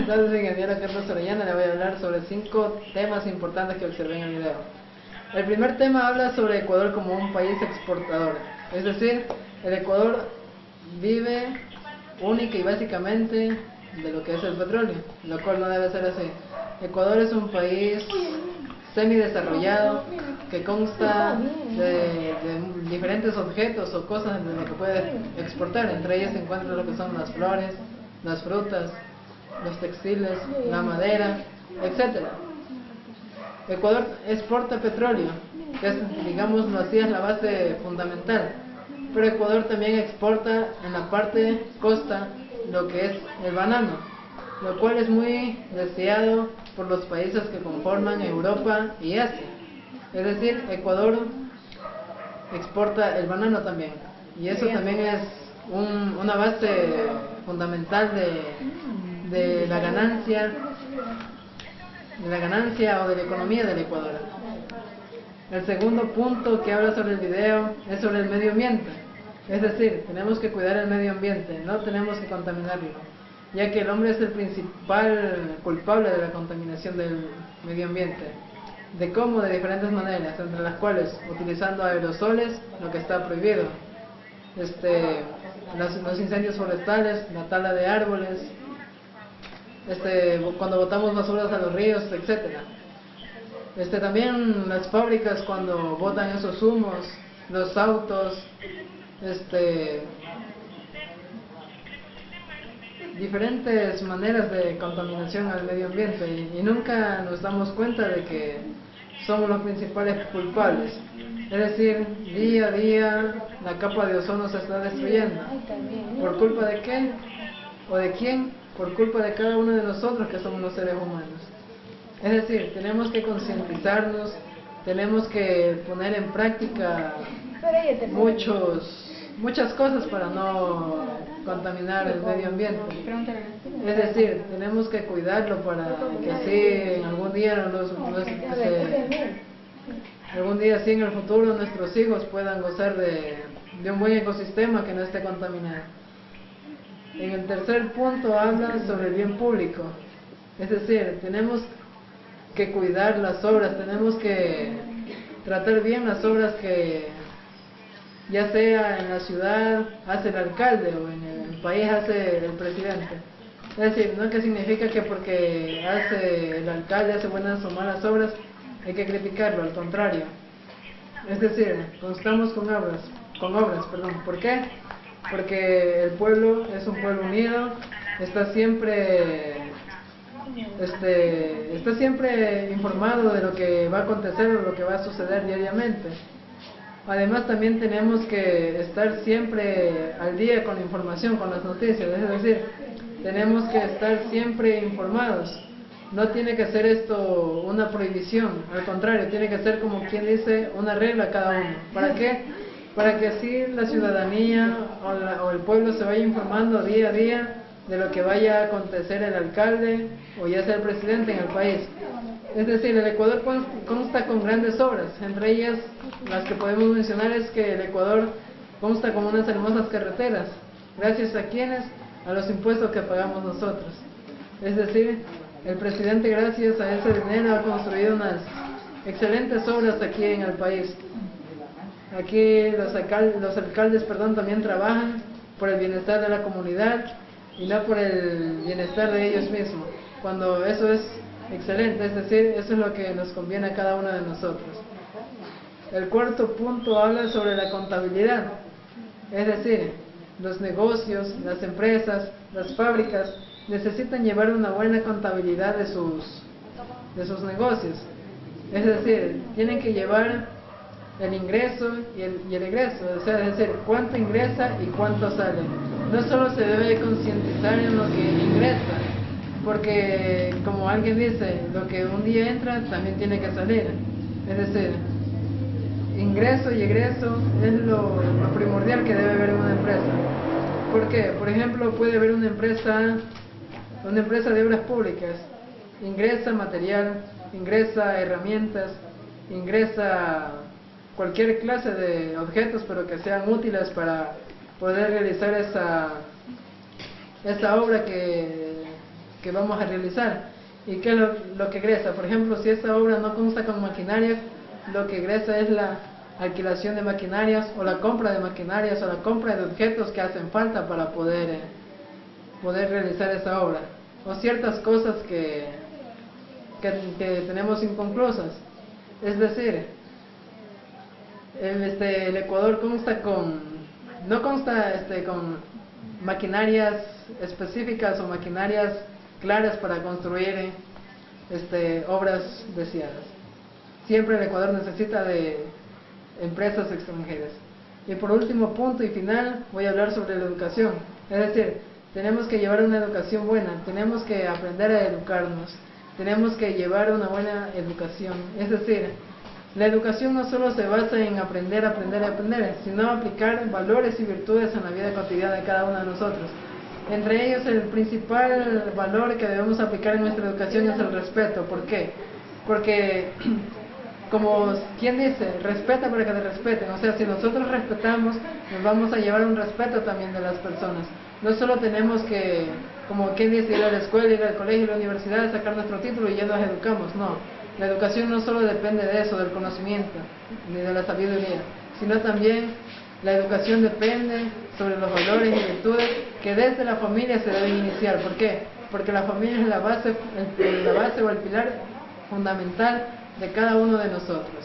Entonces, ingeniero Carlos Orellana, le voy a hablar sobre 5 temas importantes que observé en el video. El primer tema habla sobre Ecuador como un país exportador. Es decir, el Ecuador vive única y básicamente de lo que es el petróleo, lo cual no debe ser así. Ecuador es un país semidesarrollado que consta de diferentes objetos o cosas de lo que puede exportar. Entre ellas se encuentran lo que son las flores, las frutas, los textiles, la madera, etc. Ecuador exporta petróleo, que es, digámoslo así, es la base fundamental. Pero Ecuador también exporta en la parte costa lo que es el banano, lo cual es muy deseado por los países que conforman Europa y Asia. Es decir, Ecuador exporta el banano también, y eso también es una base fundamental de la ganancia o de la economía del Ecuador. El segundo punto que habla sobre el video es sobre el medio ambiente. Es decir, tenemos que cuidar el medio ambiente, no tenemos que contaminarlo, ya que el hombre es el principal culpable de la contaminación del medio ambiente. ¿De cómo? De diferentes maneras, entre las cuales utilizando aerosoles, lo que está prohibido, los incendios forestales, la tala de árboles, cuando botamos basuras a los ríos, etcétera. También las fábricas cuando botan esos humos, los autos, diferentes maneras de contaminación al medio ambiente, y nunca nos damos cuenta de que somos los principales culpables. Es decir, día a día la capa de ozono se está destruyendo. ¿Por culpa de qué? ¿O de quién? Por culpa de cada uno de nosotros, que somos los seres humanos. Es decir, tenemos que concientizarnos, tenemos que poner en práctica muchas cosas para no contaminar el medio ambiente. Es decir, tenemos que cuidarlo para que así algún día así en el futuro nuestros hijos puedan gozar de un buen ecosistema que no esté contaminado. En el tercer punto habla sobre el bien público. Es decir, tenemos que cuidar las obras, tenemos que tratar bien las obras que ya sea en la ciudad hace el alcalde o en el país hace el presidente. Es decir, no que significa que porque hace el alcalde hace buenas o malas obras hay que criticarlo, al contrario. Es decir, constamos con obras, ¿por qué? Porque el pueblo es un pueblo unido, está siempre informado de lo que va a acontecer o lo que va a suceder diariamente. Además también tenemos que estar siempre al día con la información, con las noticias, es decir, tenemos que estar siempre informados. No tiene que ser esto una prohibición, al contrario, tiene que ser, como quien dice, una regla cada uno. ¿Para qué? Para que así la ciudadanía o el pueblo se vaya informando día a día de lo que vaya a acontecer el alcalde o ya sea el presidente en el país. Es decir, el Ecuador consta con grandes obras, entre ellas las que podemos mencionar es que el Ecuador consta con unas hermosas carreteras, gracias a quienes, a los impuestos que pagamos nosotros. Es decir, el presidente, gracias a ese dinero, ha construido unas excelentes obras aquí en el país. Aquí los alcaldes también trabajan por el bienestar de la comunidad y no por el bienestar de ellos mismos, cuando eso es excelente, es decir, eso es lo que nos conviene a cada uno de nosotros. El cuarto punto habla sobre la contabilidad, es decir, los negocios, las empresas, las fábricas necesitan llevar una buena contabilidad de sus negocios, es decir, tienen que llevar el ingreso y el egreso, o sea, es decir, cuánto ingresa y cuánto sale. No solo se debe concientizar en lo que ingresa, porque como alguien dice, lo que un día entra también tiene que salir. Es decir, ingreso y egreso es lo primordial que debe haber en una empresa. ¿Por qué? Por ejemplo, puede haber una empresa de obras públicas, ingresa material, ingresa herramientas, ingresa cualquier clase de objetos, pero que sean útiles para poder realizar esa obra que que vamos a realizar. ¿Y qué es lo que egresa? Por ejemplo, si esta obra no consta con maquinaria, lo que egresa es la alquilación de maquinarias, o la compra de maquinarias, o la compra de objetos que hacen falta para poder realizar esa obra, o ciertas cosas que tenemos inconclusas. Es decir, el Ecuador no consta con maquinarias específicas o maquinarias claras para construir obras deseadas. Siempre el Ecuador necesita de empresas extranjeras. Y por último punto y final, voy a hablar sobre la educación. Es decir, tenemos que llevar una educación buena, tenemos que aprender a educarnos, tenemos que llevar una buena educación. Es decir, la educación no solo se basa en aprender, sino aplicar valores y virtudes en la vida cotidiana de cada uno de nosotros. Entre ellos, el principal valor que debemos aplicar en nuestra educación es el respeto. ¿Por qué? Porque, como quien dice, respeta para que te respeten. O sea, si nosotros respetamos, nos vamos a llevar un respeto también de las personas. No solo tenemos que, como quien dice, ir a la escuela, ir al colegio, ir a la universidad, sacar nuestro título y ya nos educamos. No, la educación no solo depende de eso, del conocimiento, ni de la sabiduría, sino también la educación depende sobre los valores y virtudes que desde la familia se deben iniciar. ¿Por qué? Porque la familia es la base o el pilar fundamental de cada uno de nosotros.